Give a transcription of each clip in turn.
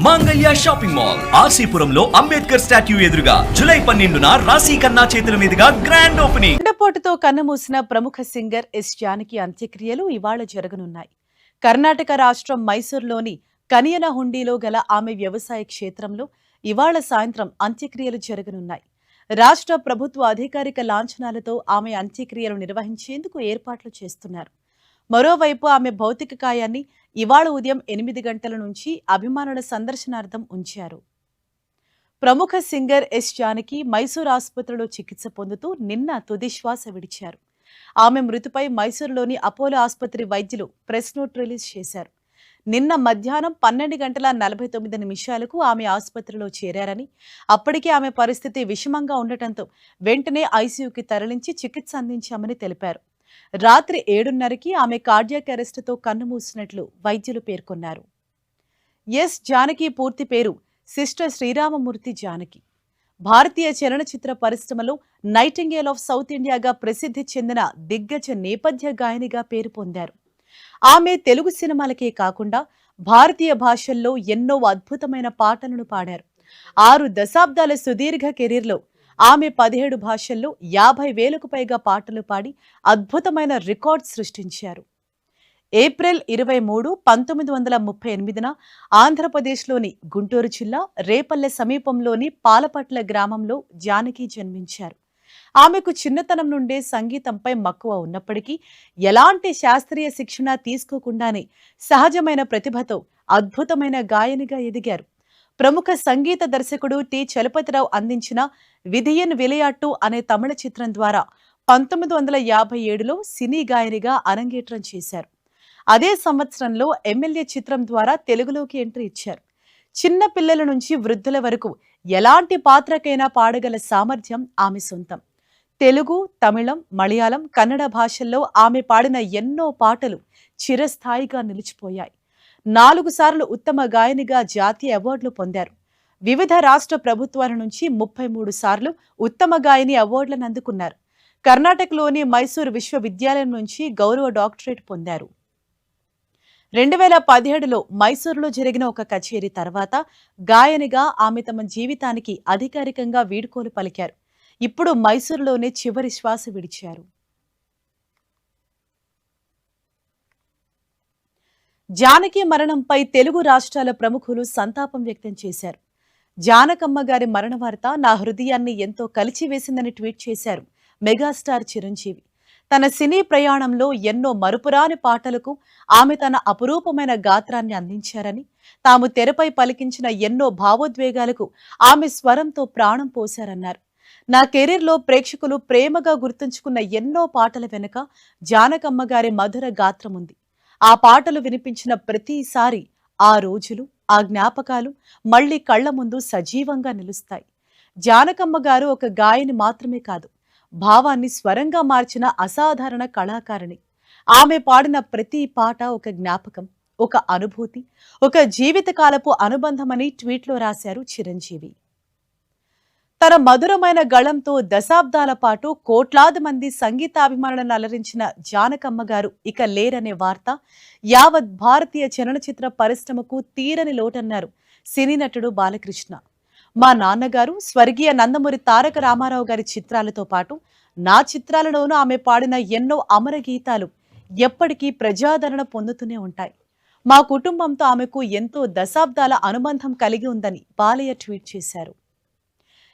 మాంగళ్య shopping mall ఆర్సీపురంలో Ambedkar statue ఎదురుగా July 12న రాశి ఖన్నా చేతుల మీదుగా గ్రాండ్ ఓపెనింగ్. గుండెపోటుతో కన్నుమూసిన ప్రముఖ సింగర్ ఎస్ జానకి అంత్యక్రియలు ఇవాళ జరగనున్నాయి. కర్ణాటక రాష్ట్రం మైసూరులోని కనియనహుండిలో గల ఆమె వ్యవసాయ క్షేత్రంలో ఇవాళ సాయంత్రం అంత్యక్రియలు జరగనున్నాయి. రాష్ట్ర ప్రభుత్వ అధికారిక లాంఛనాలతో ఆమె అంత్యక్రియలు నిర్వహించేందుకు ఏర్పాట్లు చేస్తున్నారు. మరోవైపు ఆమె భౌతిక కాయాన్ని ఇవాళ ఉదయం 8 గంటల నుంచి అభిమానుల సందర్శనార్థం ఉంచారు. ప్రముఖ సింగర్ ఎస్ జానకి మైసూర్ ఆసుపత్రిలో చికిత్స పొందుతూ నిన్న తుది శ్వాస విడిచారు. ఆమె మృతిపై మైసూరులోని అపోలో ఆసుపత్రి వైద్యులు ప్రెస్ నోట్ రిలీజ్ చేశారు. నిన్న మధ్యాహ్నం 12:49 ఆమె ఆసుపత్రిలో చేరారని, అప్పటికే ఆమె పరిస్థితి విషమంగా ఉండటంతో వెంటనే ఐసీయూకి తరలించి చికిత్స అందించామని తెలిపారు. రాత్రి 7:30కి ఆమె కార్డియాక్ అరెస్టుతో కన్నుమూసినట్లు వైద్యులు పేర్కొన్నారు. ఎస్ జానకి పూర్తి పేరు సిస్టర్ శ్రీరామమూర్తి జానకి. భారతీయ చలనచిత్ర పరిశ్రమలో నైటింగేల్ ఆఫ్ సౌత్ ఇండియాగా ప్రసిద్ధి చెందిన దిగ్గజ నేపథ్య గాయనిగా పేరు పొందారు. ఆమె తెలుగు సినిమాలకే కాకుండా భారతీయ భాషల్లో ఎన్నో అద్భుతమైన పాటలను పాడారు. 6 దశాబ్దాల సుదీర్ఘ కెరీర్లో ఆమె 17 భాషల్లో 50,000కు పైగా పాటలు పాడి అద్భుతమైన రికార్డ్ సృష్టించారు. ఏప్రిల్ 23, 1938న ఆంధ్రప్రదేశ్లోని గుంటూరు జిల్లా రేపల్లె సమీపంలోని పాలపట్ల గ్రామంలో జానకి జన్మించారు. ఆమెకు చిన్నతనం నుండే సంగీతంపై మక్కువ ఉన్నప్పటికీ ఎలాంటి శాస్త్రీయ శిక్షణ తీసుకోకుండానే సహజమైన ప్రతిభతో అద్భుతమైన గాయనిగా ఎదిగారు. ప్రముఖ సంగీత దర్శకుడు టి చలపతిరావు అందించిన విధియన్ విలయాట్టు అనే తమిళ చిత్రం ద్వారా 1957లో సినీ గాయనిగా అరంగేట్రం చేశారు. అదే సంవత్సరంలో ఎమ్మెల్యే చిత్రం ద్వారా తెలుగులోకి ఎంట్రీ ఇచ్చారు. చిన్న పిల్లల నుంచి వృద్ధుల వరకు ఎలాంటి పాత్రకైనా పాడగల సామర్థ్యం ఆమె సొంతం. తెలుగు, తమిళం, మలయాళం, కన్నడ భాషల్లో ఆమె పాడిన ఎన్నో పాటలు చిరస్థాయిగా నిలిచిపోయాయి. 4 సార్లు ఉత్తమ గాయనిగా జాతీయ అవార్డులు పొందారు. వివిధ రాష్ట్ర ప్రభుత్వాల నుంచి 33 సార్లు ఉత్తమ గాయని అవార్డులను అందుకున్నారు. కర్ణాటకలోని మైసూర్ విశ్వవిద్యాలయం నుంచి గౌరవ డాక్టరేట్ పొందారు. 2017లో మైసూరులో జరిగిన ఒక కచేరీ తర్వాత గాయనిగా ఆమె తమ జీవితానికి అధికారికంగా వీడ్కోలు పలికారు. ఇప్పుడు మైసూరులోనే చివరి శ్వాస విడిచారు. జానకి మరణంపై తెలుగు రాష్ట్రాల ప్రముఖులు సంతాపం వ్యక్తం చేశారు. జానకమ్మ గారి మరణ వార్త నా హృదయాన్ని ఎంతో కలిచివేసిందని ట్వీట్ చేశారు మెగాస్టార్ చిరంజీవి. తన సినీ ప్రయాణంలో ఎన్నో మరుపురాని పాటలకు ఆమె తన అపురూపమైన గాత్రాన్ని అందించారని, తాము తెరపై పలికించిన ఎన్నో భావోద్వేగాలకు ఆమె స్వరంతో ప్రాణం పోశారన్నారు. నా కెరీర్లో ప్రేక్షకులు ప్రేమగా గుర్తుంచుకున్న ఎన్నో పాటల వెనుక జానకమ్మ గారి మధుర గాత్రం ఉంది. ఆ పాటలు వినిపించిన ప్రతిసారి ఆ రోజులు, ఆ జ్ఞాపకాలు మళ్లీ కళ్ల ముందు సజీవంగా నిలుస్తాయి. జానకమ్మ గారు ఒక గాయని మాత్రమే కాదు, భావాన్ని స్వరంగా మార్చిన అసాధారణ కళాకారిణి. ఆమె పాడిన ప్రతి పాట ఒక జ్ఞాపకం, ఒక అనుభూతి, ఒక జీవితకాలపు అనుబంధమని ట్వీట్లో రాశారు చిరంజీవి. తన మధురమైన గళంతో దశాబ్దాల పాటు కోట్లాది మంది సంగీతాభిమానులను అలరించిన జానకమ్మ గారు ఇక లేరనే వార్త యావత్ భారతీయ చలనచిత్ర పరిశ్రమకు తీరని లోటన్నారు సినీ నటుడు బాలకృష్ణ. మా నాన్నగారు స్వర్గీయ నందమూరి తారక రామారావు గారి చిత్రాలతో పాటు నా చిత్రాలలోనూ ఆమె పాడిన ఎన్నో అమర గీతాలు ఎప్పటికీ ప్రజాదరణ పొందుతూనే ఉంటాయి. మా కుటుంబంతో ఆమెకు ఎంతో దశాబ్దాల అనుబంధం కలిగి ఉందని బాలయ్య ట్వీట్ చేశారు.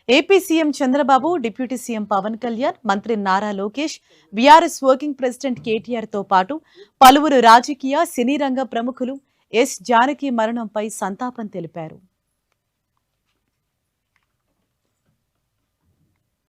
AP CM Chandrababu, deputy CM Pawan Kalyan, మంత్రి Nara Lokesh, BRS working president KTR తో పాటు పలువురు రాజకీయ, సినీ రంగ ప్రముఖులు ఎస్ జానకి మరణంపై సంతాపం తెలిపారు.